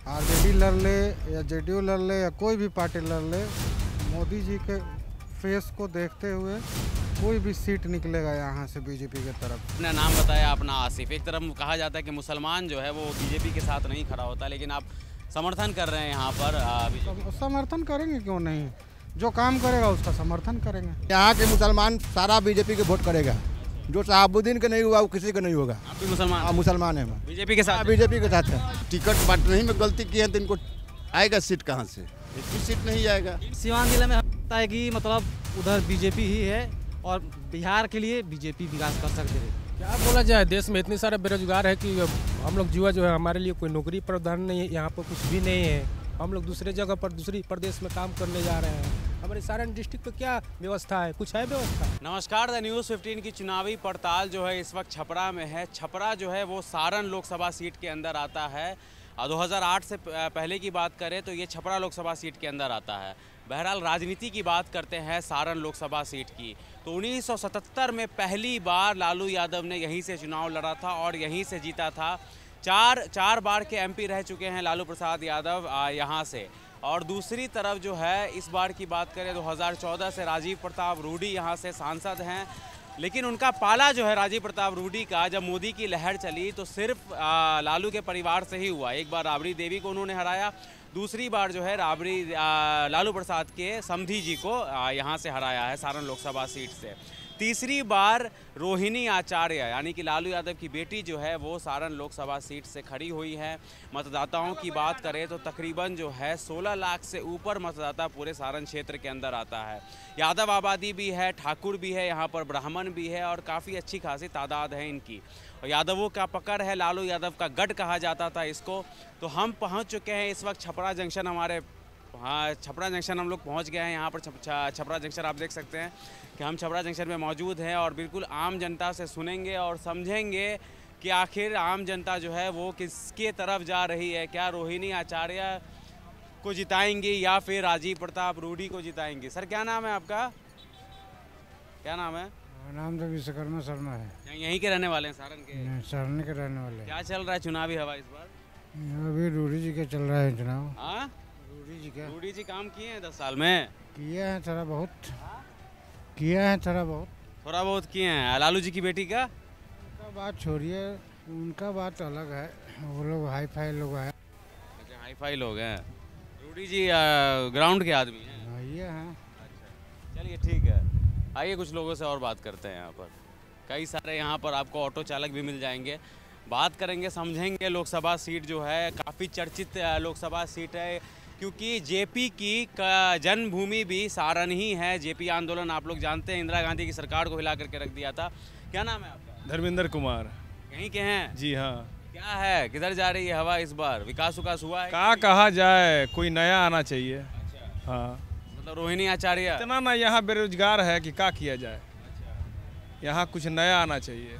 RJD लड़ ले या जेडीयू लड़ ले या कोई भी पार्टी लड़ ले, मोदी जी के फेस को देखते हुए कोई भी सीट निकलेगा यहाँ से बीजेपी की तरफ। अपना नाम बताया अपना आसिफ। एक तरफ कहा जाता है कि मुसलमान जो है वो बीजेपी के साथ नहीं खड़ा होता, लेकिन आप समर्थन कर रहे हैं यहाँ पर। समर्थन करेंगे क्यों नहीं, जो काम करेगा उसका समर्थन करेंगे। यहाँ के मुसलमान सारा बीजेपी के वोट करेगा, जो शहाबुद्दीन का नहीं हुआ वो किसी का नहीं होगा। आप भी मुसलमान? हाँ, मुसलमान है, बीजेपी के साथ? बीजेपी के साथ है। टिकट बांटने में गलती की है तो इनको आएगा सीट कहाँ से? एक भी सीट नहीं आएगा। सीवान जिले में लगता है कि मतलब उधर बीजेपी ही है और बिहार के लिए बीजेपी विकास कर सकते हैं। क्या बोला जाए, देश में इतने सारे बेरोजगार है कि हम लोग युवा जो है हमारे लिए कोई नौकरी प्रदान नहीं है, यहाँ पर कुछ भी नहीं है। हम लोग दूसरे जगह पर दूसरी प्रदेश में काम करने जा रहे हैं। हमारे सारण डिस्ट्रिक्ट पे क्या व्यवस्था है, कुछ है व्यवस्था? नमस्कार, द न्यूज़ 15 की चुनावी पड़ताल जो है इस वक्त छपरा में है। छपरा जो है वो सारण लोकसभा सीट के अंदर आता है। 2008 से पहले की बात करें तो ये छपरा लोकसभा सीट के अंदर आता है। बहरहाल राजनीति की बात करते हैं सारण लोकसभा सीट की, तो 1977 में पहली बार लालू यादव ने यहीं से चुनाव लड़ा था और यहीं से जीता था। चार बार के एमपी रह चुके हैं लालू प्रसाद यादव यहाँ से। और दूसरी तरफ जो है इस बार की बात करें 2014 से राजीव प्रताप रूडी यहाँ से सांसद हैं, लेकिन उनका पाला जो है राजीव प्रताप रूडी का, जब मोदी की लहर चली तो सिर्फ लालू के परिवार से ही हुआ। एक बार राबड़ी देवी को उन्होंने हराया, दूसरी बार जो है लालू प्रसाद के समधी जी को यहाँ से हराया है सारण लोकसभा सीट से। तीसरी बार रोहिणी आचार्य यानी कि लालू यादव की बेटी जो है वो सारण लोकसभा सीट से खड़ी हुई है। मतदाताओं की बात करें तो तकरीबन जो है 16 लाख से ऊपर मतदाता पूरे सारण क्षेत्र के अंदर आता है। यादव आबादी भी है, ठाकुर भी है, यहाँ पर ब्राह्मण भी है और काफ़ी अच्छी खासी तादाद है इनकी। और यादवों का पकड़ है, लालू यादव का गढ़ कहा जाता था इसको। तो हम पहुँच चुके हैं इस वक्त छपरा जंक्शन, हमारे छपरा जंक्शन हम लोग पहुंच गए हैं। यहाँ पर छपरा जंक्शन आप देख सकते हैं कि हम छपरा जंक्शन में मौजूद हैं और बिल्कुल आम जनता से सुनेंगे और समझेंगे कि आखिर आम जनता जो है वो किसके तरफ जा रही है। क्या रोहिणी आचार्य को जिताएंगी या फिर राजीव प्रताप रूडी को जिताएंगी? सर क्या नाम है आपका, क्या नाम है? नाम तो विश्वकर्मा शर्मा है। यहीं के रहने वाले हैं, सारण के? सारण के रहने वाले। क्या चल रहा है चुनावी हवा इस बार? अभी रूडी जी का चल रहा है चुनाव। हाँ, रूडी जी काम किए हैं 10 साल में? किया है थोड़ा बहुत, किया है थोड़ा बहुत किए हैं। लालू जी की बेटी का? उनका बात छोड़िए, उनका बात अलग है, वो लोग हाई फाई लोग हैं। अच्छा, हाई फाई लोग हैं। रूडी जी ग्राउंड के आदमी हैं? ये हैं। अच्छा, चलिए ठीक है, आइए कुछ लोगों से और बात करते हैं। यहाँ पर कई सारे यहाँ पर आपको ऑटो चालक भी मिल जाएंगे, बात करेंगे, समझेंगे। लोकसभा सीट जो है काफ़ी चर्चित लोकसभा सीट है, क्योंकि जेपी की जन्मभूमि भी सारण ही है। जेपी आंदोलन आप लोग जानते हैं, इंदिरा गांधी की सरकार को हिला करके रख दिया था। क्या नाम है आपका? धर्मेंद्र कुमार। यहीं के हैं? जी हाँ। क्या है, किधर जा रही है हवा इस बार? विकास हुआ है? क्या कहा जाए, कोई नया आना चाहिए। अच्छा। हाँ, मतलब रोहिणी आचार्य इतना ना यहाँ बेरोजगार है कि क्या किया जाए। यहाँ कुछ नया आना चाहिए,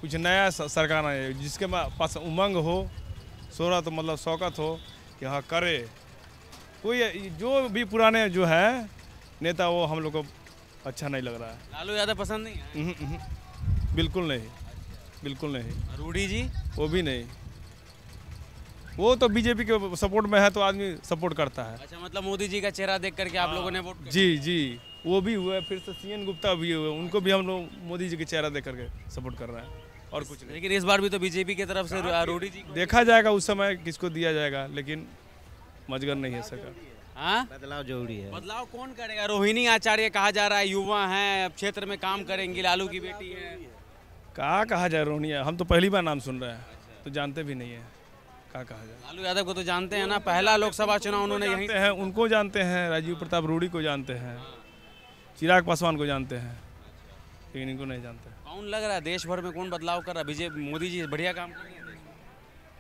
कुछ नया सरकार आना चाहिए, जिसके पास उमंग हो, सोरा तो मतलब शौकत हो कि हाँ करे। कोई जो भी पुराने जो है नेता वो हम लोग को अच्छा नहीं लग रहा है। लालू यादव पसंद नहीं है? बिल्कुल नहीं, बिल्कुल नहीं। रूडी जी? वो भी नहीं, वो तो बीजेपी के सपोर्ट में है तो आदमी सपोर्ट करता है। अच्छा, मतलब मोदी जी का चेहरा देख करके आप लोगों ने वोट किया? जी, वो भी हुए, फिर से सीएन गुप्ता भी हुए, उनको भी हम लोग मोदी जी के चेहरा देख करके सपोर्ट कर रहे हैं और कुछ नहीं। लेकिन इस बार भी तो बीजेपी की तरफ से रूडी जी को देखा जाएगा उस समय किसको दिया जाएगा, लेकिन मजगर नहीं है सरकार। हाँ, बदलाव जरूरी है। बदलाव कौन करेगा? रोहिणी आचार्य कहा जा रहा है, युवा हैं, क्षेत्र में काम करेंगी, लालू की बेटी है। कहा जाए रोहिणी, हम तो पहली बार नाम सुन रहे हैं, तो जानते भी नहीं है। कहा जाए, लालू यादव को तो जानते हैं ना, पहला लोकसभा चुनाव उन्होंने यहीं हैं, उनको जानते हैं, राजीव प्रताप रूडी को जानते हैं, चिराग पासवान को जानते हैं, लेकिन इनको नहीं जानते। कौन लग रहा है देश भर में कौन बदलाव कर रहा है? बीजेपी, मोदी जी बढ़िया काम कर रहे हैं?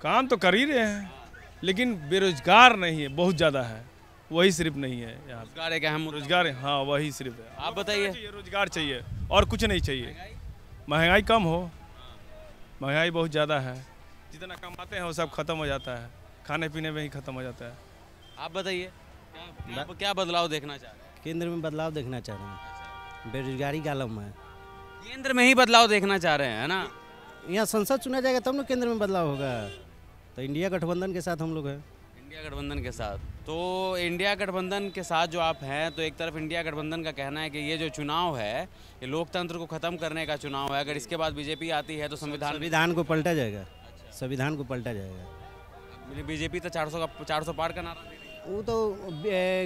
काम तो कर ही रहे हैं, लेकिन बेरोजगार नहीं है, बहुत ज़्यादा है, वही सिर्फ नहीं है। यहाँ रोजगार एक अहम रोजगार, हाँ वही सिर्फ है। आप बताइए। रोजगार चाहिए और कुछ नहीं चाहिए। महंगाई कम हो, महंगाई बहुत ज़्यादा है, जितना कमाते हैं वो सब खत्म हो जाता है, खाने पीने में ही खत्म हो जाता है। आप बताइए, क्या बदलाव देखना चाह रहे हैं? केंद्र में बदलाव देखना चाह रहे हैं, बेरोजगारी का आलम है। केंद्र में ही बदलाव देखना चाह रहे हैं ना? यहाँ संसद चुना जाएगा तब ना केंद्र में बदलाव होगा। तो इंडिया गठबंधन के साथ हम लोग हैं। इंडिया गठबंधन के साथ। तो इंडिया गठबंधन के साथ जो आप हैं, तो एक तरफ इंडिया गठबंधन का कहना है कि ये जो चुनाव है ये लोकतंत्र को ख़त्म करने का चुनाव है, अगर इसके बाद बीजेपी आती है तो संविधान को पलटा जाएगा। संविधान को पलटा जाएगा। बीजेपी तो 400 पार का नारा दे रही है। वो तो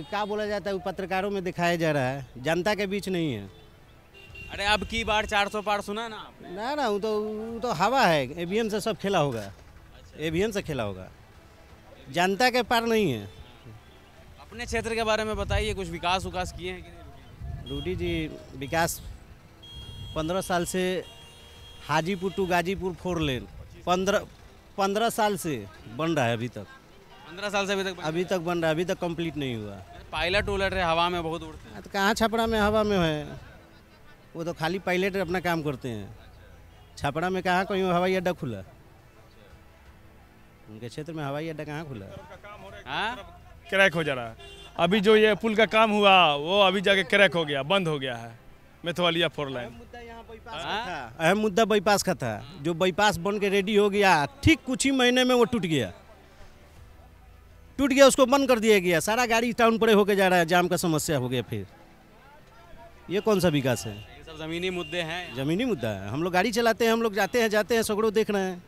क्या बोला जाता है, वो पत्रकारों में दिखाया जा रहा है, जनता के बीच नहीं है। अरे अब की बार 400 पार सुना ना आपने? ना वो तो हवा है, ईवीएम से सब खेला होगा। ईवीएम से खेला होगा, जनता के पार नहीं है। अपने क्षेत्र के बारे में बताइए, कुछ विकास किए हैं कि नहीं? रूडी जी विकास 15 साल से हाजीपुर टू गाजीपुर 4 लेन 15 साल से बन रहा है अभी तक। 15 साल से अभी तक बन रहा है, अभी तक कंप्लीट नहीं हुआ। पायलट उलट रहे, हवा में बहुत उड़ते हैं। तो कहाँ छपरा में हवा में है, वो तो खाली पायलट अपना काम करते हैं। छपरा में कहाँ कहीं हवाई अड्डा खुला, उनके क्षेत्र में हवाई अड्डा कहाँ खुला? क्रैक हो जा रहा है। अभी जो ये पुल का काम हुआ वो अभी जाके क्रैक हो गया, बंद हो गया है, मेथवालिया 4 लाइन। अहम मुद्दा बाईपास का था, जो बाईपास बन के रेडी हो गया, ठीक कुछ ही महीने में वो टूट गया, उसको बंद कर दिया गया। सारा गाड़ी टाउन पड़े होके जा रहा है, जाम का समस्या हो गया। फिर ये कौन सा विकास है? ये सब जमीनी मुद्दे हैं। जमीनी मुद्दा है। हम लोग गाड़ी चलाते हैं, हम लोग जाते हैं सगड़ों देख रहे हैं,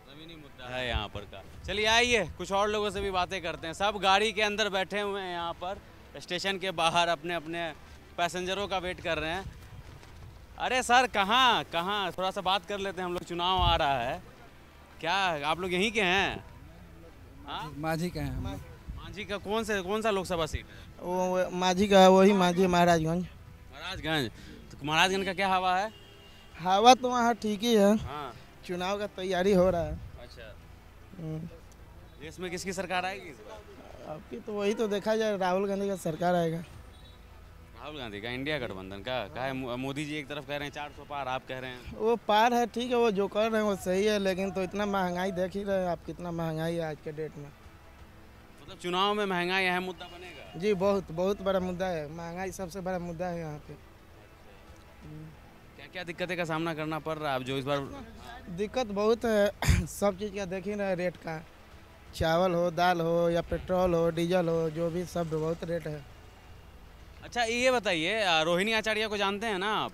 जमीनी मुद्दा है यहाँ पर का। चलिए आइए कुछ और लोगों से भी बातें करते हैं। सब गाड़ी के अंदर बैठे हुए हैं, यहाँ पर स्टेशन के बाहर अपने अपने पैसेंजरों का वेट कर रहे हैं। अरे सर कहाँ थोड़ा सा बात कर लेते हैं हम लोग, चुनाव आ रहा है। क्या आप लोग यहीं के हैं? माझी का है। माझी का कौन सा लोकसभा सीट है? वो माझी का, वही माझी महाराजगंज। तो महाराजगंज का क्या हवा है? हवा तो वहाँ ठीक ही है। हाँ, चुनाव का तैयारी हो रहा है। अच्छा, देश में किसकी सरकार आएगी इस बार? आपकी तो वही तो देखा जाए, राहुल गांधी का सरकार आएगा। राहुल गांधी का, इंडिया गठबंधन का है। मोदी जी एक तरफ कह रहे हैं 400 पार, आप कह रहे हैं वो पार है, ठीक है, वो जो कर रहे हैं वो सही है, लेकिन तो इतना महंगाई देख ही रहे हैं आप, कितना महंगाई है आज के डेट में। मतलब चुनाव में महंगाई अहम मुद्दा बनेगा? जी बहुत बड़ा मुद्दा है, महंगाई सबसे बड़ा मुद्दा है यहाँ पे। क्या क्या दिक्कतें का सामना करना पड़ रहा है अब जो इस बार? दिक्कत बहुत है, सब चीज़ का देख ही रहे हैं, रेट का, चावल हो, दाल हो, या पेट्रोल हो, डीजल हो, जो भी सब बहुत रेट है। अच्छा ये बताइए, रोहिणी आचार्य को जानते हैं ना आप?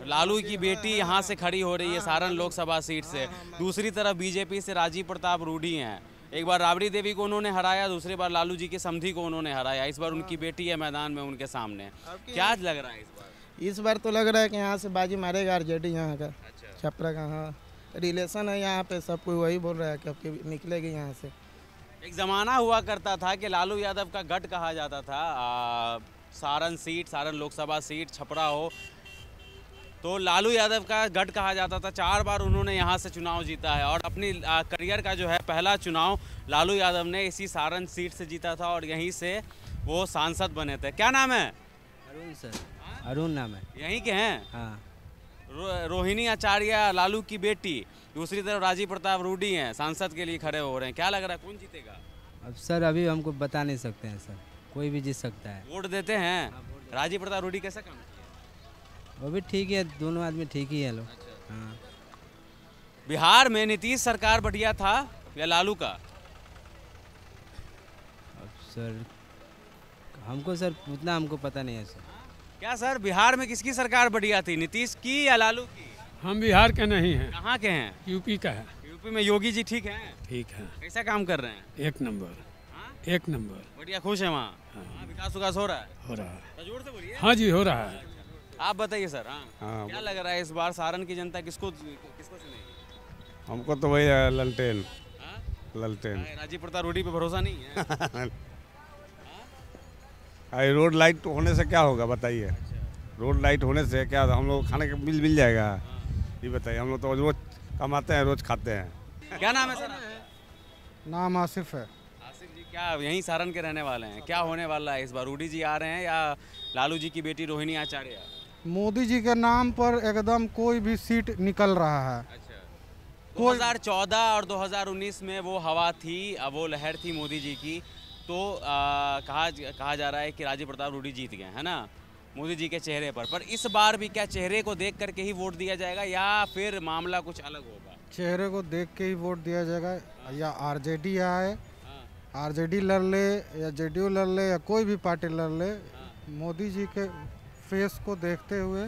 लालू की बेटी यहाँ से खड़ी हो रही है सारण लोकसभा सीट से। दूसरी तरफ बीजेपी से राजीव प्रताप रूडी हैं। एक बार राबड़ी देवी को उन्होंने हराया, दूसरी बार लालू जी के समधी को उन्होंने हराया। इस बार उनकी बेटी है मैदान में उनके सामने। क्या लग रहा है इस बार? इस बार तो लग रहा है कि यहाँ से बाजी मारेगा आरजेडी यहाँ का। अच्छा। छपरा का, हाँ, रिलेशन है यहाँ पे, सब कोई वही बोल रहा है कि अब निकलेगी यहाँ से। एक ज़माना हुआ करता था कि लालू यादव का गढ़ कहा जाता था। सारण लोकसभा सीट, छपरा हो तो लालू यादव का गढ़ कहा जाता था। 4 बार उन्होंने यहाँ से चुनाव जीता है और अपनी करियर का जो है पहला चुनाव लालू यादव ने इसी सारण सीट से जीता था और यहीं से वो सांसद बने थे। क्या नाम है? अरुण सर। अरुण नाम है। यहीं के हैं? हाँ। रोहिणी आचार्य लालू की बेटी, दूसरी तरफ राजीव प्रताप रूडी हैं, सांसद के लिए खड़े हो रहे हैं। क्या लग रहा है कौन जीतेगा? अब सर अभी हमको बता नहीं सकते हैं सर, कोई भी जीत सकता है। वोट देते हैं? राजीव प्रताप रूडी कैसा काम किया? वो भी ठीक है, दोनों आदमी ठीक ही है लोग। हाँ। बिहार में नीतीश सरकार बढ़िया था या लालू का? अब सर हमको उतना हमको पता नहीं है सर। क्या सर बिहार में किसकी सरकार बढ़िया थी, नीतीश की या लालू की? हम बिहार के नहीं हैं। कहाँ के हैं? यूपी का है। यूपी में योगी जी ठीक हैं? ठीक है। कैसा काम कर रहे हैं? 1 नंबर। एक नंबर। बढ़िया, खुश है वहाँ? हाँ। विकास हो रहा है? हो रहा है। जोर से बोलिए। हाँ जी, हो रहा है। आप बताइए सर। हाँ, क्या लग रहा है इस बार सारण की जनता किसको चुनेगी? हमको तो वही ललटेन। राजीव प्रताप रूडी पे भरोसा नहीं है? रोड लाइट होने से क्या होगा बताइए? रोड लाइट होने से क्या हम लोग खाने का बिल मिल जाएगा? ये बताइए, हम लोग तो रोज कमाते हैं, रोज खाते हैं। क्या नाम है सर? नाम आसिफ है। आसिफ जी, क्या यहीं सारण के रहने वाले हैं? क्या होने वाला है इस बार? रूडी जी आ रहे हैं या लालू जी की बेटी रोहिणी आचार्य? मोदी जी के नाम पर एकदम कोई भी सीट निकल रहा है। अच्छा। 2014 और 2019 में वो हवा थी, वो लहर थी मोदी जी की, तो कहा जा रहा है कि राजीव प्रताप रूडी जीत गए, है ना, मोदी जी के चेहरे पर इस बार भी क्या चेहरे को देख करके ही वोट दिया जाएगा या फिर मामला कुछ अलग होगा? चेहरे को देख के ही वोट दिया जाएगा, या आरजेडी आए, आरजेडी लड़ ले या जेडीयू लड़ ले या कोई भी पार्टी लड़ ले, मोदी जी के फेस को देखते हुए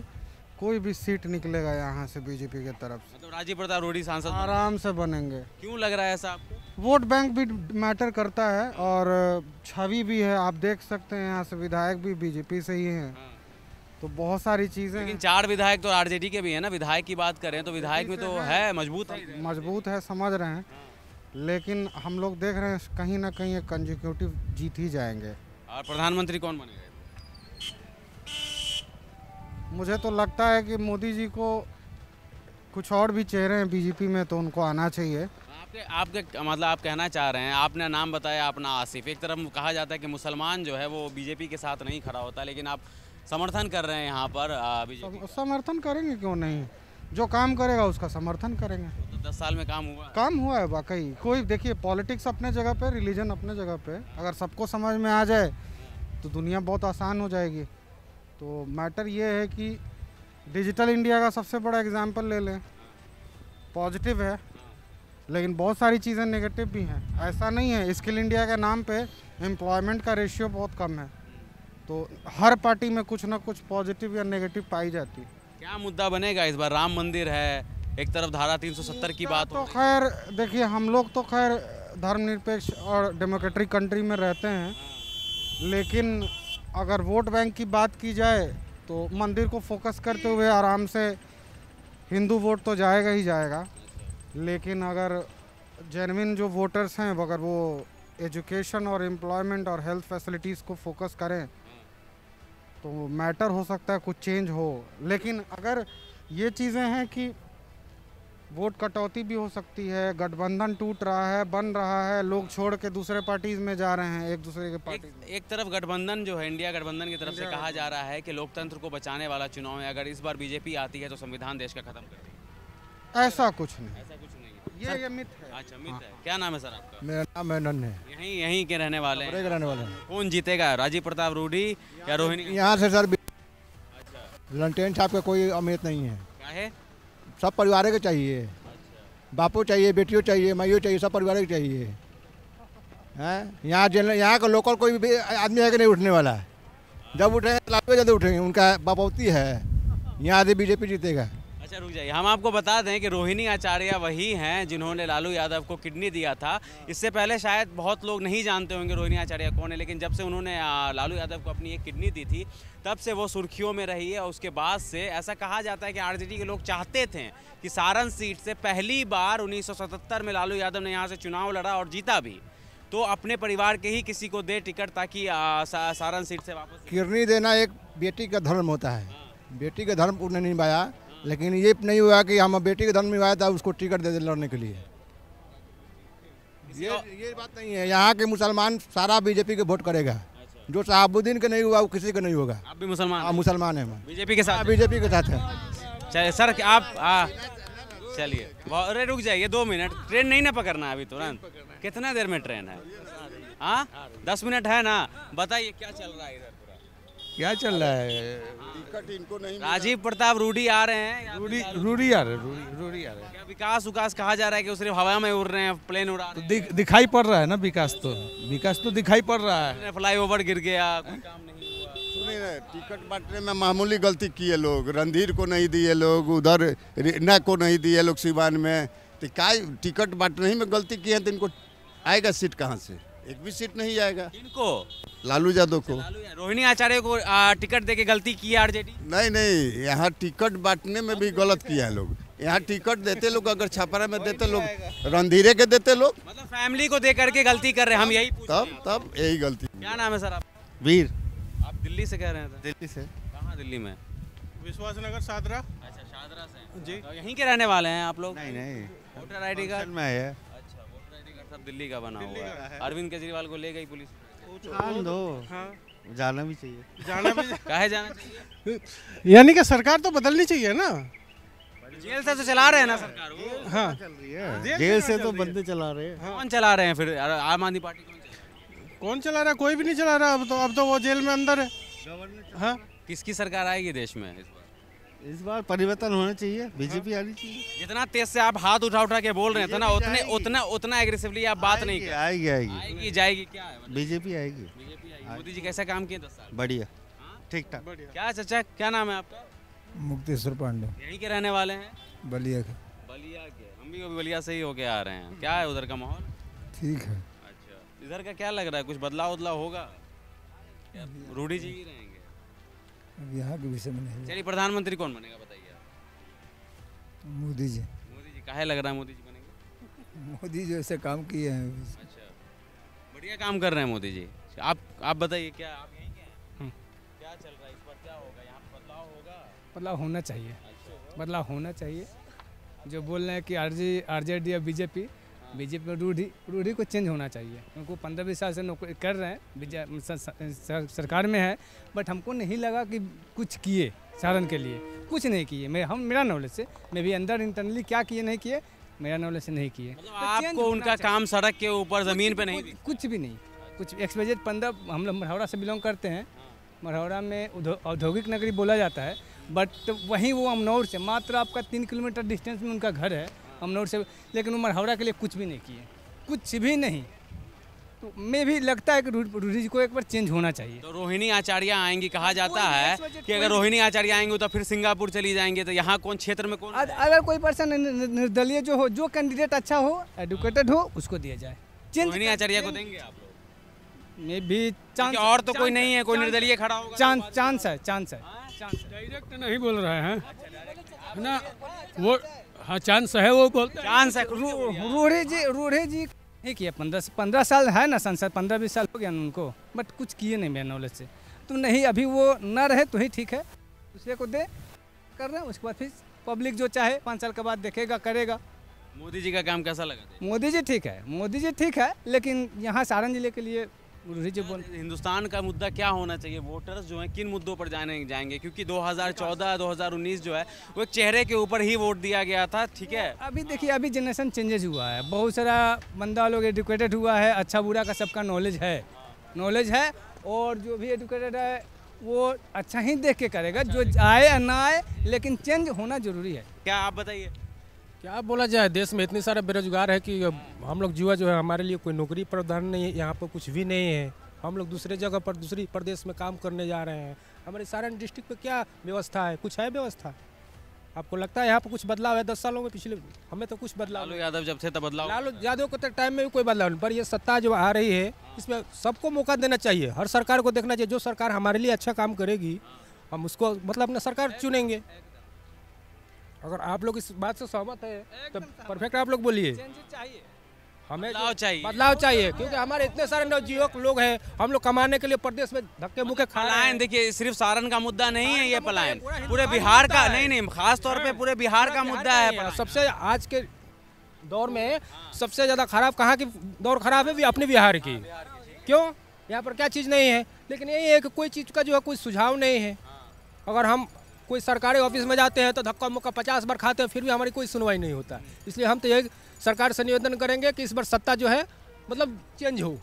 कोई भी सीट निकलेगा यहाँ से बीजेपी के तरफ से। मतलब राजीव प्रताप रूडी सांसद आराम से बनेंगे। क्यों लग रहा है ऐसा आपको? वोट बैंक भी मैटर करता है और छवि भी है। आप देख सकते हैं यहाँ से विधायक भी बीजेपी से ही हैं, तो बहुत सारी चीज़ें। लेकिन 4 विधायक तो आरजेडी के भी है ना। विधायक की बात करें तो विधायक में तो है मजबूत है, समझ रहे हैं। लेकिन हम लोग देख रहे हैं कहीं ना कहीं एक कंजिक्यूटिव जीत ही जाएंगे। और प्रधानमंत्री कौन बनेगा? मुझे तो लगता है कि मोदी जी को कुछ और भी चेहरे हैं बीजेपी में, तो उनको आना चाहिए। आपके मतलब आप कहना चाह रहे हैं, आपने नाम बताया अपना आसिफ। एक तरफ कहा जाता है कि मुसलमान जो है वो बीजेपी के साथ नहीं खड़ा होता, लेकिन आप समर्थन कर रहे हैं यहाँ पर बीजेपी। समर्थन करेंगे, क्यों नहीं। जो काम करेगा उसका समर्थन करेंगे। तो 10 साल में काम हुआ है वाकई। कोई देखिए, पॉलिटिक्स अपने जगह पे, रिलीजन अपने जगह पे, अगर सबको समझ में आ जाए तो दुनिया बहुत आसान हो जाएगी। तो मैटर ये है कि डिजिटल इंडिया का सबसे बड़ा एग्जाम्पल ले लें, पॉजिटिव है लेकिन बहुत सारी चीज़ें नेगेटिव भी हैं। ऐसा नहीं है, स्किल इंडिया के नाम पे एम्प्लॉयमेंट का रेशियो बहुत कम है, तो हर पार्टी में कुछ ना कुछ पॉजिटिव या नेगेटिव पाई जाती है। क्या मुद्दा बनेगा इस बार? राम मंदिर है, एक तरफ धारा 370 की बात तो खैर देखिए, हम लोग तो खैर धर्मनिरपेक्ष और डेमोक्रेटिक कंट्री में रहते हैं, लेकिन अगर वोट बैंक की बात की जाए तो मंदिर को फोकस करते हुए आराम से हिंदू वोट तो जाएगा ही जाएगा। लेकिन अगर जेन्युइन जो वोटर्स हैं, अगर वो एजुकेशन और एम्प्लॉयमेंट और हेल्थ फैसिलिटीज़ को फोकस करें तो मैटर हो सकता है, कुछ चेंज हो। लेकिन अगर ये चीज़ें हैं कि वोट कटौती भी हो सकती है, गठबंधन टूट रहा है, बन रहा है, लोग छोड़ के दूसरे पार्टीज में जा रहे हैं, एक दूसरे के पार्टी। एक तरफ गठबंधन जो है, इंडिया गठबंधन की तरफ से कहा जा रहा है कि लोकतंत्र को बचाने वाला चुनाव है, अगर इस बार बीजेपी आती है तो संविधान देश का खत्म कर देगी। ऐसा कुछ नहीं, ये मिथ है। अच्छा, मिथ है। क्या नाम है सर आपका? मेरा नाम मेनन है। यहीं के रहने वाले हैं? रहने वाले हैं। कौन जीतेगा, राजीव प्रताप रूडी या रोहिणी? यहाँ से सर ललटेन साहब का कोई उम्मीद नहीं है। क्या है? सब परिवार के चाहिए, बापू चाहिए, बेटियों चाहिए, माइयों चाहिए, सब परिवार के चाहिए हैं। यहाँ का लोकल कोई भी आदमी है कि नहीं उठने वाला है। जब उठे लालू यादव उठेंगे, उनका बापौती है। यहाँ आदि बीजेपी जीतेगा। अच्छा रुक जाइए, हम आपको बता दें कि रोहिणी आचार्य वही हैं जिन्होंने लालू यादव को किडनी दिया था। इससे पहले शायद बहुत लोग नहीं जानते होंगे रोहिणी आचार्य कौन है, लेकिन जब से उन्होंने लालू यादव को अपनी एक किडनी दी थी तब से वो सुर्खियों में रही है। और उसके बाद से ऐसा कहा जाता है कि आरजेडी के लोग चाहते थे कि सारण सीट से पहली बार 1977 में लालू यादव ने यहाँ से चुनाव लड़ा और जीता भी, तो अपने परिवार के ही किसी को दे टिकट ताकि सारण सीट से वापस। किडनी देना एक बेटी का धर्म होता है, बेटी का धर्म उन्होंने निभाया, लेकिन ये नहीं हुआ कि हम बेटी का धर्म निभाया था उसको टिकट दे दे लड़ने के लिए। ये बात नहीं है। यहाँ के मुसलमान सारा बीजेपी के वोट करेगा। जो शहाबुद्दीन का नहीं हुआ वो किसी का नहीं होगा। आप भी मुसलमान? आप मुसलमान हैं। बीजेपी के साथ? बीजेपी के साथ है। चलिए सर, आप चलिए, अरे रुक जाइए 2 मिनट, ट्रेन नहीं ना पकड़ना अभी तुरंत। कितना देर में ट्रेन है? हाँ 10 मिनट है ना। बताइए क्या चल रहा है इधर? क्या चल रहा है? टिकट इनको नहीं। राजीव प्रताप रूडी आ रहे हैं। रूडी आ रहे हैं। क्या विकास कहा जा रहा है कि सिर्फ हवा में उड़ रहे हैं, प्लेन उड़ा रहे हैं? दिखाई पड़ रहा है ना, विकास तो दिखाई पड़ रहा है। फ्लाईओवर गिर गया, कोई काम नहीं हुआ। सुनिए, टिकट बांटने में मामूली गलती किए लोग। रणधीर को नहीं दिए लोग, उधर रीना को नहीं दिए लोग सिवान में। तो क्या टिकट बांटने ही में गलती की है, तो इनको आएगा सीट कहाँ से? एक भी सीट नहीं आएगा। इनको? लालू यादव को। रोहिणी आचार्य को टिकट देके गलती की है आरजेडी? नहीं, यहाँ टिकट बांटने में भी गलत किया है लोग। यहाँ टिकट देते लोग, अगर छापरा में देते लोग, रणधीरे के देते लोग, मतलब फैमिली को दे करके गलती कर रहे हैं। हम यही तब यही गलती। क्या नाम है सर आप? वीर। आप दिल्ली से कह रहे हैं? दिल्ली से। कहाँ दिल्ली में? विश्वास नगर, शादरा। अच्छा, शादरा से जी। तो यहीं के रहने वाले हैं आप लोग? नहीं, वोटर आईडी कार्ड में है। अच्छा, वोटर आईडी कार्ड सब दिल्ली का बना हुआ है। अरविंद केजरीवाल को ले गई पुलिस। जाना भी चाहिए। काहे जाना चाहिए? यानी कि सरकार तो बदलनी चाहिए ना। जेल से तो चला रहे हैं ना सरकार वो। हाँ, चल रही है। जेल से तो बंदे चला रहे हैं। कौन चला रहे हैं फिर? आम आदमी पार्टी कौन चला रहा है? कोई भी नहीं चला रहा। अब तो वो जेल में अंदर है। हाँ, किसकी सरकार आएगी देश में इस बार? इस बार परिवर्तन होना चाहिए, बीजेपी आनी चाहिए। जितना तेज से आप हाथ उठा उठा के बोल रहे हैं ना, उतना एग्रेसिवली आप बात नहीं कर। आएगी जाएगी क्या है? बीजेपी आएगी। मोदी जी कैसा काम किए 10 साल? बढ़िया, ठीक ठाक। क्या चाचा, क्या नाम है आपका? मुक्तेश्वर पांडे। यहीं के रहने वाले हैं? बलिया के। बलिया के। हम भी बलिया से ही होके आ रहे हैं। क्या है उधर का माहौल? ठीक है। अच्छा, इधर का क्या लग रहा है, कुछ बदलाव होगा? रूढ़ी जी ही रहेंगे? यहाँ के विषय में नहीं। चलिए, प्रधानमंत्री कौन बनेगा बताइए? मोदी जी। मोदी जी काहे लग रहा है मोदी जी बनेंगे? मोदी जी ऐसे काम किए हैं। अच्छा, बढ़िया काम कर रहे हैं मोदी जी। आप बताइए, क्या आप यहीं के हैं? क्या चल रहा है इस बार, क्या होगा यहाँ पे? बदलाव होगा? बदलाव होना चाहिए। बदलाव होना चाहिए। जो बोल रहे हैं कि आरजेडी या बीजेपी में रूढ़ी को चेंज होना चाहिए। उनको 15-20 साल से नौकरी कर रहे हैं, सरकार में है, बट हमको नहीं लगा कि कुछ किए सारण के लिए। कुछ नहीं किए। मेरा नॉलेज से, मैं भी अंदर इंटरनली क्या किए नहीं किए, मेरा नॉलेज से नहीं किए। मतलब आपको उनका काम सड़क के ऊपर ज़मीन पे नहीं? कुछ भी नहीं। कुछ XYZ 15, हम लोग मढ़ौरा से बिलोंग करते हैं। मढ़ौरा में औद्योगिक नगरी बोला जाता है, बट वहीं वो अमनौर से मात्र आपका 3 किलोमीटर डिस्टेंस में उनका घर है, अमनौर से। लेकिन वो मढ़ौरा के लिए कुछ भी नहीं किए, कुछ भी नहीं। तो मैं भी लगता है कि रूढ़ी जी को एक बार चेंज होना चाहिए। तो रोहिणी आचार्य आएंगी, कहा जाता है कि अगर रोहिणी आचार्य आएंगे तो फिर सिंगापुर चली जाएंगे। तो यहाँ कौन क्षेत्र में कौन? अगर कोई पर्सन निर्दलीय जो हो, जो कैंडिडेट अच्छा हो, एडुकेटेड हो, उसको दिया जाए। रोहिणी आचार्य को देंगे आप लोग? मैं भी चांस, और तो कोई नहीं है, कोई निर्दलीय खड़ा होगा? चांस है। डायरेक्ट नहीं बोल रहे हैं ना वो। हाँ, चांस है, वो बोलते हैं। चांस है। रूढ़ी जी नहीं किया। 15 साल है ना संसद, 15-20 साल हो गया ना उनको, बट कुछ किए नहीं मेरे नॉलेज से। तो नहीं, अभी वो ना रहे तो ही ठीक है, दूसरे को दे कर रहे हैं। उसके बाद फिर पब्लिक जो चाहे 5 साल के बाद देखेगा, करेगा। मोदी जी का काम कैसा लगा? मोदी जी ठीक है, लेकिन यहाँ सारण जिले के लिए रूढ़ी जी हिंदुस्तान का मुद्दा क्या होना चाहिए? वोटर्स जो हैं किन मुद्दों पर जाएंगे? क्योंकि 2014-2019 जो है वो एक चेहरे के ऊपर ही वोट दिया गया था, ठीक है? अभी देखिए, अभी जनरेशन चेंजेस हुआ है, बहुत सारा बंदा लोग एडुकेटेड हुआ है, अच्छा बुरा का सबका नॉलेज है। और जो भी एडुकेटेड है वो अच्छा ही देख के करेगा, जो आए या ना आए, लेकिन चेंज होना जरूरी है। क्या आप बताइए? क्या बोला जाए, देश में इतने सारे बेरोजगार है कि हम लोग युवा जो है, हमारे लिए कोई नौकरी प्रावधान नहीं है, यहाँ पर कुछ भी नहीं है। हम लोग दूसरे जगह पर, दूसरी प्रदेश में काम करने जा रहे हैं। हमारे सारण डिस्ट्रिक्ट में क्या व्यवस्था है? कुछ है व्यवस्था? आपको लगता है यहाँ पर कुछ बदलाव है 10 सालों में? पिछले हमें तो कुछ बदलाव। लालू यादव जब थे तब बदलाव। लालू यादव के टाइम में भी कोई बदलाव नहीं, पर ये सत्ता जो आ रही है इसमें सबको मौका देना चाहिए। हर सरकार को देखना चाहिए, जो सरकार हमारे लिए अच्छा काम करेगी हम उसको मतलब अपना सरकार चुनेंगे। अगर आप लोग इस बात से सहमत है तो परफेक्ट आप लोग बोलिए। हमें बदलाव चाहिए, क्योंकि हमारे इतने सारे नवयुवक लोग हैं, हम लोग कमाने के लिए प्रदेश में धक्के मुक्के खा रहे हैं। देखिए, सिर्फ सारण का मुद्दा नहीं है ये पलायन, पूरे बिहार का नहीं, खास तौर पे पूरे बिहार का मुद्दा है। सबसे आज के दौर में सबसे ज़्यादा खराब कहाँ की दौर खराब है? अपने बिहार की। क्यों? यहाँ पर क्या चीज़ नहीं है, लेकिन यही है कि कोई चीज़ का जो है कोई सुझाव नहीं है। अगर हम कोई सरकारी ऑफिस में जाते हैं तो धक्का मुक्का 50 बार खाते हैं, फिर भी हमारी कोई सुनवाई नहीं होता। इसलिए हम तो यही सरकार से निवेदन करेंगे कि इस बार सत्ता जो है मतलब चेंज हो,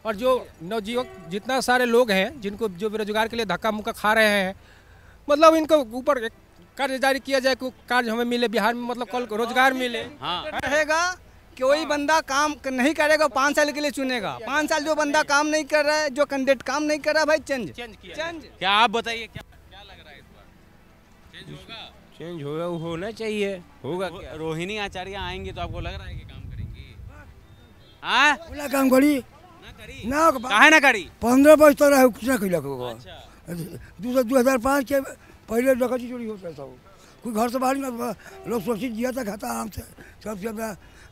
और जो नवयुवक जितना सारे लोग हैं जिनको जो बेरोजगार के लिए धक्का मुक्का खा रहे हैं, मतलब इनको ऊपर एक कार्य जारी किया जाए कि कार्य हमें मिले बिहार में, मतलब कल रोजगार मिले। रहेगा कोई बंदा काम नहीं करेगा, 5 साल के लिए चुनेगा। 5 साल जो बंदा काम नहीं कर रहा है, जो कैंडिडेट काम नहीं कर रहा है, भाई चेंज। क्या आप बताइए, क्या लग रहा है इस बार? चेंज होगा? चेंज होना चाहिए, होगा। रोहिणी आचार्य आएंगे तो आपको लग रहा है कि काम करेंगी? काम करी ना, काहे ना करी? 15 वर्ष तक रहे, कुछ ना कैला। 2005 के पहले डकैती चोरी होता था, कोई घर से बाहर नहीं, लोग सुरक्षित जिया था, खाता आराम से, सब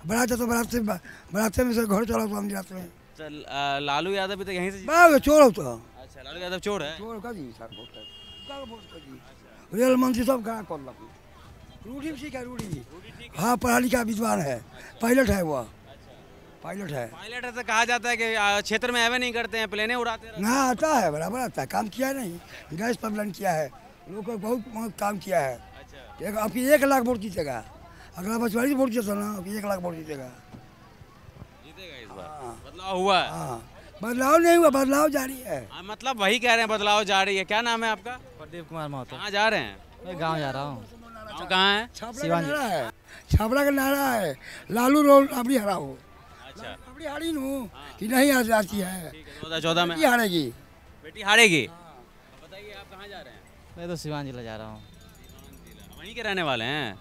बनाते तो बनाते में से घर चला तो हम जाते हैं। लालू यादव भी तो यहीं से चोर होता। अच्छा, लालू यादव चोर है? चोर का जी सर, रेल मंत्री सब कहाँ कर लगा। रूढ़ी भी सीखा, रूढ़ी हाँ, पढ़ा लिखा विद्वान है, पायलट है, वो पायलट है। पायलट है तो कहा जाता है कि क्षेत्र में एवे नहीं करते हैं, प्लेने उड़ाते हैं। ना, आता है, बराबर आता है, काम किया नहीं, गैस पाइपलाइन किया है, लोग को बहुत काम किया है। अच्छा। आपकी 1 लाख वोट जीतेगा, अगला बार 44 वोट जीता ना, 1 लाख वोट जीतेगा इस बार। बदलाव हुआ है? हाँ, बदलाव नहीं हुआ, बदलाव जारी है। मतलब वही कह रहे हैं, बदलाव जारी है। क्या नाम है आपका? प्रदीप कुमार महतो। कहाँ जा रहे हैं? मैं गांव जा रहा हूँ। गाँव कहाँ है? छापड़ा का नारा है, छापड़ा का नारा है, लालू रोल अपनी हरा हो। अच्छा, अपनी हारी नू कि नहीं आज आती है 2014 में बेटी हारेगी। बेटी हारेगी। बताइए आप कहाँ जा रहे हैं? मैं तो सिवान जिला जा रहा हूँ। वहीं के रहने वाले हैं?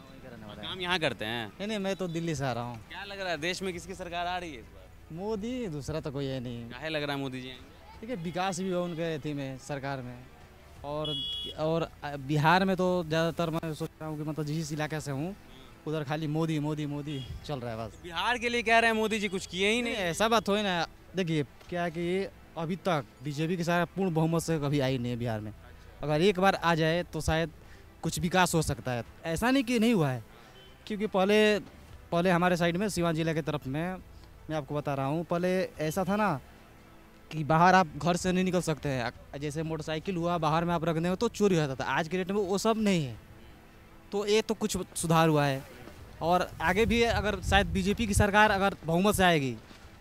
काम यहाँ करते हैं? नहीं, मैं तो दिल्ली से आ रहा हूँ। क्या लग रहा है देश में किसकी सरकार आ रही है इस बार? मोदी, दूसरा तो कोई है नहीं। काहे लग रहा है मोदी जी आएंगे? ठीक है, विकास भी हो उनके अथी में, सरकार में। और बिहार में तो ज़्यादातर मैं सोच रहा हूँ कि मतलब जिस इलाके से हूँ उधर खाली मोदी मोदी मोदी चल रहा है बस। बिहार के लिए कह रहे हैं मोदी जी कुछ किए ही नहीं। ऐसा बात हो ही ना। देखिए क्या है कि अभी तक बीजेपी के सारा पूर्ण बहुमत से कभी आई नहीं है बिहार में। अगर एक बार आ जाए तो शायद कुछ विकास हो सकता है। ऐसा नहीं कि नहीं हुआ है, क्योंकि पहले हमारे साइड में सिवान जिला के तरफ में मैं आपको बता रहा हूँ, पहले ऐसा था ना कि बाहर आप घर से नहीं निकल सकते हैं। जैसे मोटरसाइकिल हुआ बाहर में आप रखने हो तो चोरी हो जाता था। आज के डेट में वो सब नहीं है, तो ये तो कुछ सुधार हुआ है। और आगे भी अगर शायद बीजेपी की सरकार अगर बहुमत से आएगी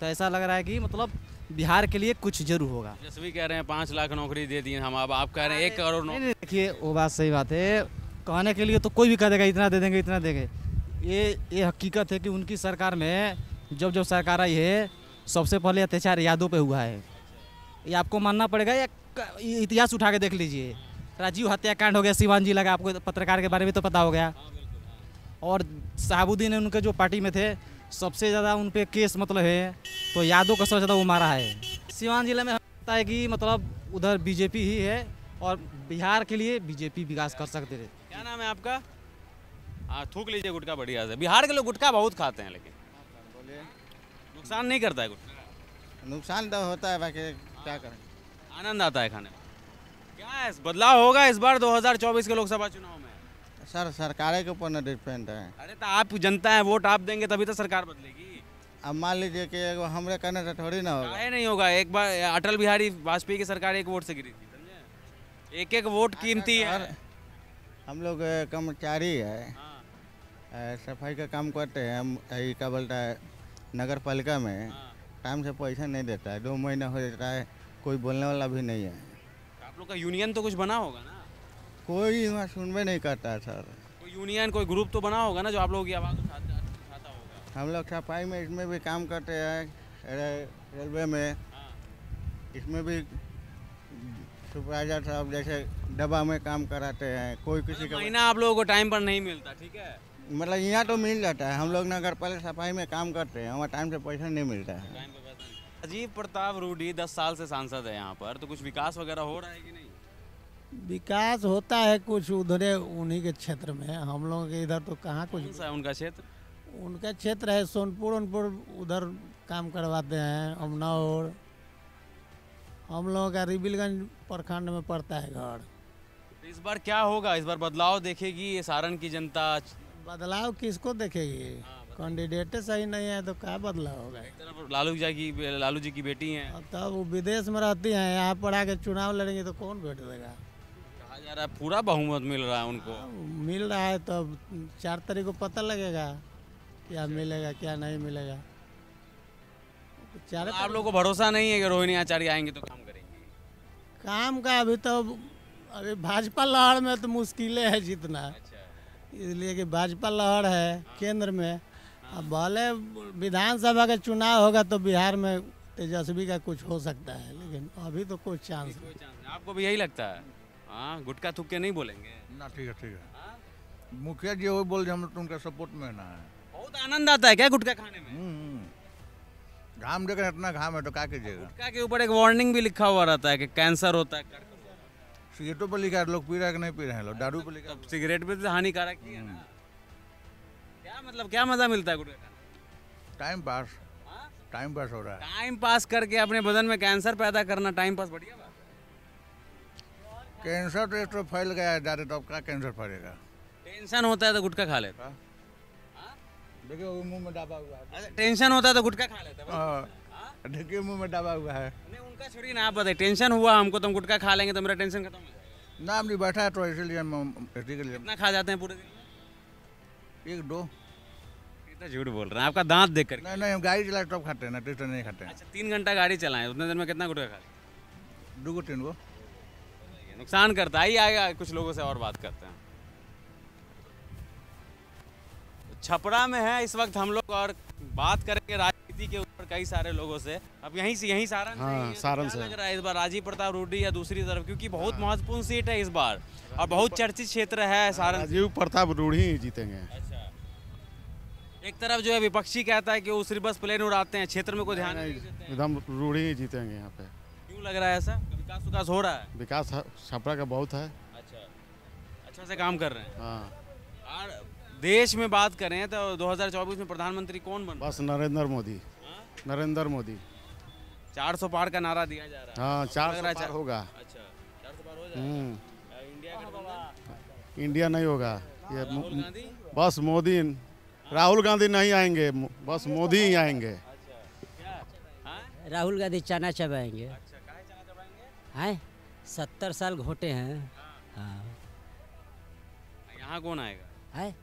तो ऐसा लग रहा है कि मतलब बिहार के लिए कुछ जरूर होगा। जैसे कह रहे हैं 5 लाख नौकरी दे दी हम, अब आप कह रहे हैं 1 करोड़ नौकरी। देखिए वो बात सही बात है, कहने के लिए तो कोई भी कह देगा इतना दे देंगे इतना देंगे। ये हकीकत है कि उनकी सरकार में जब सरकार आई है सबसे पहले अत्याचार यादों पे हुआ है। ये आपको मानना पड़ेगा, या इतिहास उठा के देख लीजिए। राजीव हत्याकांड हो गया सिवान जिला का, आपको पत्रकार के बारे में तो पता हो गया। और शहाबुद्दीन उनके जो पार्टी में थे सबसे ज़्यादा उन पर केस मतलब है, तो यादव का सबसे ज़्यादा वो मारा है। सिवान जिले में लगता है कि मतलब उधर बीजेपी ही है और बिहार के लिए बीजेपी विकास कर सकते थे। क्या नाम है आपका? हाँ, थूक लीजिए गुटखा बढ़िया से। बिहार के लोग गुटखा बहुत खाते हैं, लेकिन नुकसान नहीं करता है गुटखा? नुकसान तो होता है, बाकी क्या करें, आनंद आता है खाने में। क्या है बदलाव होगा इस बार 2024 के लोकसभा चुनाव में? सर सरकार के ऊपर न डिपेंड है। अरे तो आप जनता है, वोट आप देंगे तभी तो सरकार बदलेगी। अब मान लीजिए कि हमरे करने से थोड़ी ना होगा। काहे नहीं होगा? एक बार अटल बिहारी वाजपेयी की सरकार 1 वोट से गिरी थी, समझे? 1-1 वोट कीमती है। हम लोग कर्मचारी है, सफाई का काम करते हैं हम। क्या बोलता है नगर पालिका में टाइम से पैसा नहीं देता है, 2 महीना हो जाता है, कोई बोलने वाला भी नहीं है। आप लोग का यूनियन तो कुछ बना होगा ना? कोई वहाँ सुनवे नहीं करता है सर। कोई यूनियन कोई ग्रुप तो बना होगा ना जो आप लोगों की आवाज़ उठाता होगा? हम लोग सफाई में इसमें भी काम करते हैं, रेलवे में, इसमें भी सुपरवाइजर साहब जैसे डब्बा में काम कराते हैं। कोई किसी का महीना आप लोगों को टाइम पर नहीं मिलता, ठीक है? मतलब यहाँ तो मिल जाता है। हम लोग नगर पालिका सफाई में काम करते हैं, हमारा टाइम से पैसा नहीं मिलता है। राजीव प्रताप रूडी 10 साल से सांसद है यहाँ पर, तो कुछ विकास वगैरह हो रहा है कि नहीं? विकास होता है कुछ उधरे उन्हीं के क्षेत्र में, हम लोगों के इधर तो कहाँ कुछ। कौन सा है उनका क्षेत्र? उनका क्षेत्र है सोनपुर, उधर काम करवाते हैं। अमनौर हम लोगों का रिबिलगंज प्रखंड में पड़ता है घर। तो इस बार क्या होगा? इस बार बदलाव देखेगी ये सारण की जनता? बदलाव किसको देखेगी? कैंडिडेट सही नहीं है तो क्या बदलाव होगा? लालू जी की बेटी हैं, तब वो विदेश में रहती हैं, यहाँ पर आके चुनाव लड़ेंगे तो कौन वोट देगा? कहा जा रहा है पूरा बहुमत मिल रहा है उनको। मिल रहा है तो 4 तारीख को पता लगेगा क्या मिलेगा क्या नहीं मिलेगा। आप लोगों को भरोसा नहीं है कि रोहिणी आचार्य आएंगे तो काम करेंगे? काम का अभी भाजपा लहर में तो मुश्किल है जीतना। इसलिए कि भाजपा लहर है केंद्र में। अब भले विधानसभा का चुनाव होगा तो बिहार में तेजस्वी का कुछ हो सकता है, लेकिन अभी तो कोई चांस नहीं। आपको भी यही लगता है? हाँ, गुटखा थूक के नहीं बोलेंगे ना? ठीक है। मुखिया जी वो बोल रहे हम तो उनका सपोर्ट में ना है। बहुत आनंद आता है क्या गुटखा खाने में? घाम देकर इतना घाम है तो क्या कीजिएगा। गुटखा के ऊपर एक वार्निंग भी लिखा हुआ रहता है कि कैंसर होता है। सिगरेटों पर लिखा है, लोग पी रहे कि नहीं पी रहे हैं, लोग दारू पर लिखा है। सिगरेट भी तो हानिकारक ही है ना। क्या मतलब क्या मजा मिलता है गुटखा खाने? टाइम पास हो रहा है। टाइम पास करके अपने बदन में कैंसर पैदा करना टाइम पास बढ़िया बात है। कैंसर तो फैल गया है ज़्यादा, तो अब क्या कैंसर फैलेगा? टेंशन होता है तो गुटखा खा लेता। देखिए वो मुंह में दबा हुआ है। टेंशन होता है तो गुटखा खा लेता। देखिए मुंह में दबा हुआ है। नहीं उनका छोड़िए ना, आप बताइए टेंशन हुआ हमको तो हम गुटखा खा लेंगे तो मेरा टेंशन खत्म हो जाएगा। ना नहीं बैठा है तो इसीलिए कितना खा जाते हैं पूरे दिन? 1-2। कितना झूठ बोल रहे हैं, आपका दांत देख कर। नहीं हम गाड़ी चलाए तब खाते हैं ना, टेंशन नहीं खाते हैं। अच्छा 3 घंटा गाड़ी चलाएं, उतने देर में कितना गुटखा खा लें? 2-3 गो। नुकसान करता है। आइए कुछ लोगों से और बात करते हैं। छपरा में है इस वक्त हम लोग और बात करेंगे राजनीति के ऊपर कई सारे लोगों से। अब यहीं सारण से हाँ, सारण से लग रहा है इस बार राजीव प्रताप रूडी या दूसरी तरफ, क्योंकि बहुत महत्वपूर्ण सीट है इस बार और बहुत चर्चित क्षेत्र है सारण। राजीव प्रताप रूडी ही जीतेंगे। एक तरफ जो है विपक्षी कहता है कि वो सिर्फ बस प्लेन उड़ाते हैं, क्षेत्र में कोई ध्यान नहीं देते हैं। एकदम रूडी ही जीतेंगे यहाँ पे। क्यों लग रहा है ऐसा? विकास हो रहा है? विकास छपरा का बहुत है। अच्छा से काम कर रहे हैं। हाँ। और देश में बात करें तो 2024 में प्रधानमंत्री कौन बन? बस नरेंद्र मोदी। नरेंद्र मोदी 400 पार का नारा दिया जा रहा है। हाँ 400 पार होगा। अच्छा 400 पार हो जाएगा। इंडिया नहीं होगा ये बस मोदी। राहुल गांधी नहीं आएंगे, बस मोदी ही आएंगे। राहुल गांधी चना चबाएंगे। हैं 70 साल घोटे हैं। हाँ यहाँ कौन आएगा? है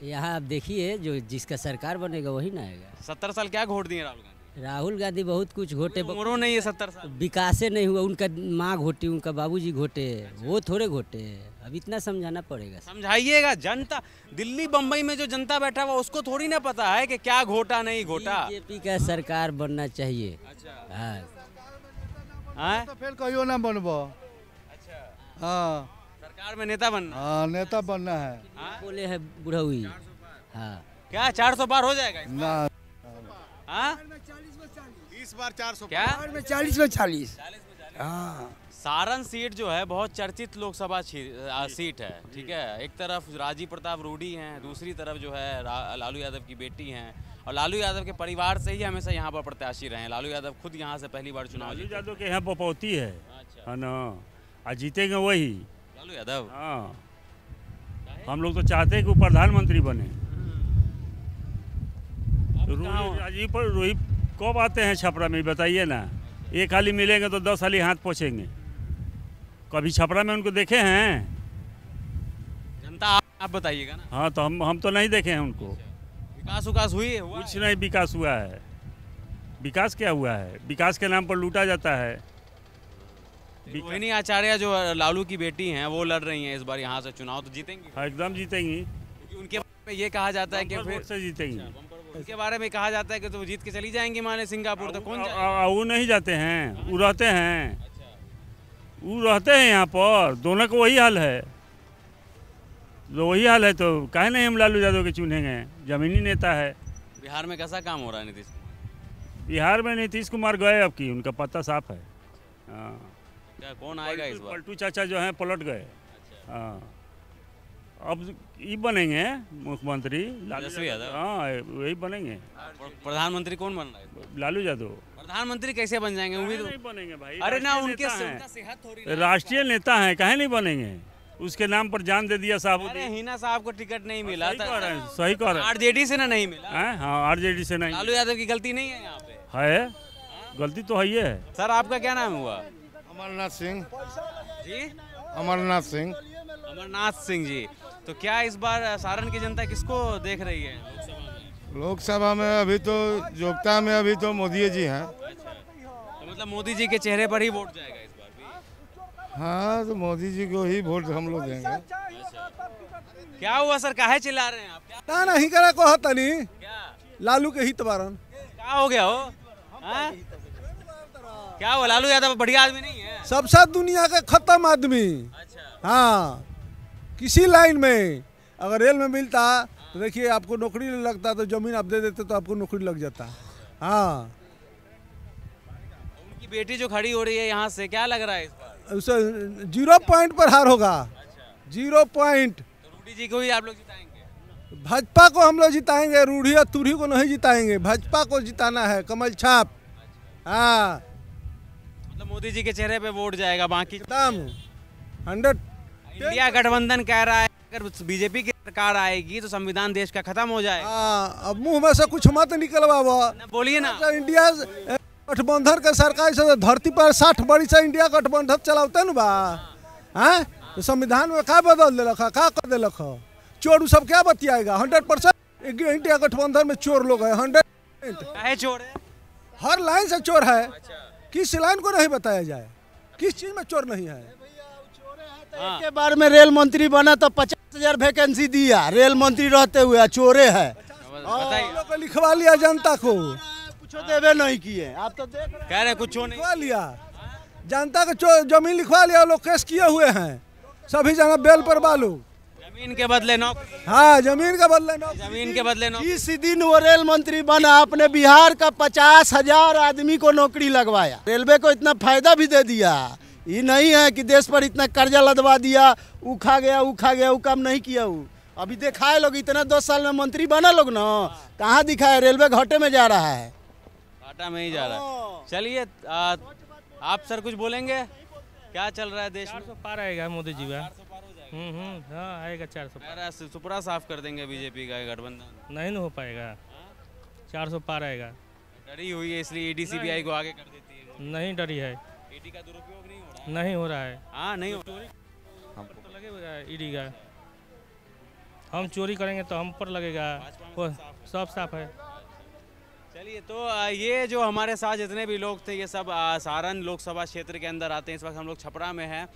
यहाँ आप देखिए जो जिसका सरकार बनेगा वही ना आएगा। 70 साल क्या घोट दिए राहुल गांधी? राहुल गांधी बहुत कुछ घोटे। उम्र नहीं है 70 साल। विकासे नहीं हुआ, उनका माँ घोटी, उनका बाबूजी घोटे, वो थोड़े घोटे। अब इतना समझाना पड़ेगा। समझाइएगा। जनता दिल्ली बम्बई में जो जनता बैठा हुआ उसको थोड़ी ना पता है कि क्या घोटा नहीं घोटा। बीजेपी का सरकार बनना चाहिए। हाँ तो फिर कहियो ना बनबो। अच्छा हाँ सरकार में नेता बनना। हाँ नेता बनना है। बोले है बुढ़ाई। हाँ क्या 400 पार हो जाएगा ना? हाँ 20 बार 400 क्या? 40 में 40। हाँ सारण सीट जो है बहुत चर्चित लोकसभा सीट है। ठीक है, एक तरफ राजीव प्रताप रूडी हैं, दूसरी तरफ जो है लालू यादव की बेटी हैं और लालू यादव के परिवार से ही हमेशा यहाँ पर प्रत्याशी रहे हैं। लालू यादव खुद यहाँ से पहली बार चुनाव जीते। लालू यादव के यहाँ पपौती है ना, और जीतेंगे वही लालू यादव। हाँ हम लोग तो चाहते हैं कि वो प्रधानमंत्री बने। राजीव पर रोहित कब आते हैं छपरा में बताइए ना? एक हाली मिलेंगे तो 10 हाली हाथ पहुँचेंगे। कभी छपरा में उनको देखे हैं? जनता आप बताइएगा ना। हाँ तो हम तो नहीं देखे हैं उनको। विकास हुई है? कुछ नहीं विकास हुआ है। विकास क्या हुआ है? विकास के नाम पर लूटा जाता है। रोहिणी आचार्य जो लालू की बेटी हैं वो लड़ रही हैं इस बार यहाँ से चुनाव, तो जीतेंगी? हाँ एकदम जीतेंगी। उनके बारे में ये कहा जाता है कि फिर से जीतेंगी। उनके बारे में कहा जाता है कि तो जीत के चली जाएंगी माने सिंगापुर। तो कौन वो नहीं जाते हैं, वो रहते हैं। वो रहते हैं यहाँ पर। दोनों का वही हाल है। वही हाल है तो काहे नहीं हम लालू यादव के चुनेंगे? जमीनी नेता है। बिहार में कैसा काम हो रहा है नीतीश कुमार? बिहार में नीतीश कुमार गए, अब की उनका पत्ता साफ है। हाँ क्या कौन आएगा इस बार? पलटू चाचा जो हैं पलट गए। हाँ अब ये बनेंगे मुख्यमंत्री लालू यादव। हाँ वही बनेंगे। प्रधानमंत्री कौन बन रहा है? लालू यादव। प्रधानमंत्री कैसे बन जाएंगे? उम्मीद नहीं बनेंगे भाई। अरे ना उनके राष्ट्रीय नेता हैं, काहे नहीं बनेंगे? उसके नाम पर जान दे दिया साहब। अरे हिना साहब को टिकट नहीं मिला था। सही कह रहे हैं। आरजेडी से ना नहीं मिला। हाँ आरजेडी से नहीं। लालू यादव की गलती नहीं है यहाँ पे? है गलती तो है ही है। सर आपका क्या नाम हुआ? अमरनाथ सिंह जी। अमरनाथ सिंह। अमरनाथ सिंह जी। तो क्या इस बार सारण की जनता किसको देख रही है लोकसभा में? अभी तो योग्यता में अभी तो मोदी जी हैं। तो मतलब मोदी जी के चेहरे पर ही वोट जाएगा इस बार भी? हाँ तो मोदी जी को ही वोट हम लोग देंगे। क्या हुआ सर, काहे चिल्ला रहे हैं आप? ना नहीं करा को तनी लालू के हित बारन। क्या हो गया हो? क्या हुआ? लालू यादव बढ़िया आदमी नहीं है? सबसे दुनिया का खत्म आदमी। हाँ किसी लाइन में अगर रेल में मिलता तो देखिए आपको नौकरी लगता, तो जमीन आप दे देते तो आपको नौकरी लग जाता। हाँ उनकी बेटी जो खड़ी हो रही है यहाँ से, क्या लग रहा है इस बार? उसे 0 पॉइंट पर हार होगा। 0 पॉइंट। तो रूडी जी को ही आप लोग जिताएंगे? भाजपा को हम लोग जिताएंगे, रूढ़ी और तुरही को नहीं जिताएंगे। भाजपा को जिताना है, कमल छाप। हाँ मतलब मोदी जी के चेहरे पे वोट जाएगा, बाकी एकदम 100। इंडिया गठबंधन कह रहा है अगर बीजेपी की सरकार आएगी तो संविधान देश का खत्म हो जाएगा। अब मुंह में से कुछ मत निकलवा। बोलिए ना। इंडिया गठबंधन के सरकार से धरती पर 60 बड़ी से इंडिया गठबंधन चलाते न बा। हैं तो संविधान में क्या बदल दिलक है, क्या कर दिलक है? चोर सब क्या बतियाएगा? 100% इंडिया गठबंधन में चोर लोग है। 100% चोर है, हर लाइन से चोर है। किस लाइन को नहीं बताया जाए? किस चीज में चोर नहीं है? हाँ। एक बार में रेल मंत्री बना तो 50,000 वैकेंसी दिया रेल मंत्री रहते हुए, चोरे है। लोग लिखवा लिया जनता को, कुछ देवे नहीं किए। आप तो देख रहे कह रहे कुछ नहीं लिखवा लिया, जनता को जमीन लिखवा लिया, लोग केस किए हुए हैं, सभी जना बेल पर बालू। जमीन के बदले नौकरी। हाँ, जमीन के बदले नौकरी। जमीन के बदले नौकरी। इस दिन वो रेल मंत्री बना, आपने बिहार का 50,000 आदमी को नौकरी लगवाया, रेलवे को इतना फायदा भी दे दिया। ये नहीं है कि देश पर इतना कर्जा लदवा दिया, वो खा गया वो काम नहीं किया। वो अभी दिखाए लोग, इतना 2 साल में मंत्री बना लोग ना, कहाँ दिखाए? रेलवे घाटे में जा रहा है, घाटा में ही जा रहा है। चलिए आप सर कुछ बोलेंगे, क्या चल रहा है देश में? 400 पार आएगा मोदी जी का। हाँ आएगा 400 सुपरा साफ कर देंगे बीजेपी का गठबंधन। नहीं ना हो पाएगा, 400 पार आएगा। डरी हुई है इसलिए ईडी सीबीआई को आगे कर देती है। नहीं डरी है, ईडी का दुरुपयोग नहीं हो रहा है। नहीं हो रहा है। हाँ नहीं हो हमको तो लगेगा ईडी का, हम चोरी करेंगे तो हम पर लगेगा, सब साफ है। चलिए तो ये जो हमारे साथ जितने भी लोग थे ये सब सारण लोकसभा क्षेत्र के अंदर आते हैं। इस वक्त हम लोग छपरा में हैं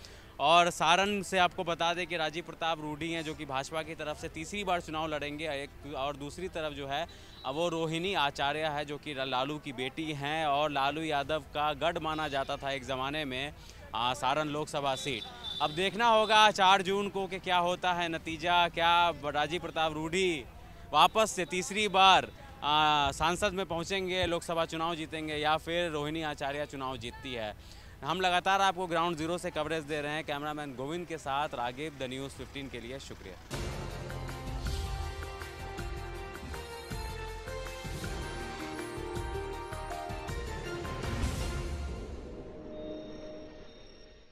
और सारण से आपको बता दें कि राजीव प्रताप रूडी हैं जो कि भाजपा की तरफ से तीसरी बार चुनाव लड़ेंगे। एक और दूसरी तरफ जो है वो रोहिणी आचार्य है जो कि लालू की बेटी हैं और लालू यादव का गढ़ माना जाता था एक ज़माने में सारण लोकसभा सीट। अब देखना होगा 4 जून को कि क्या होता है नतीजा, क्या राजीव प्रताप रूडी वापस से तीसरी बार सांसद में पहुंचेंगे, लोकसभा चुनाव जीतेंगे या फिर रोहिणी आचार्य चुनाव जीतती है। हम लगातार आपको ग्राउंड जीरो से कवरेज दे रहे हैं। कैमरामैन गोविंद के साथ रागिब, द न्यूज़ 15 के लिए शुक्रिया।